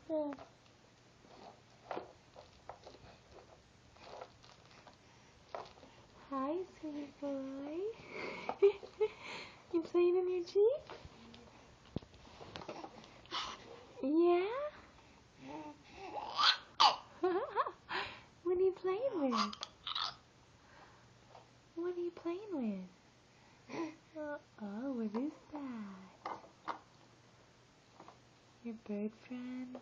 Oh. Hi, sweet boy. You playing in your Jeep? Yeah? What are you playing with? What are you playing with? Oh, what is that? Your bird friend?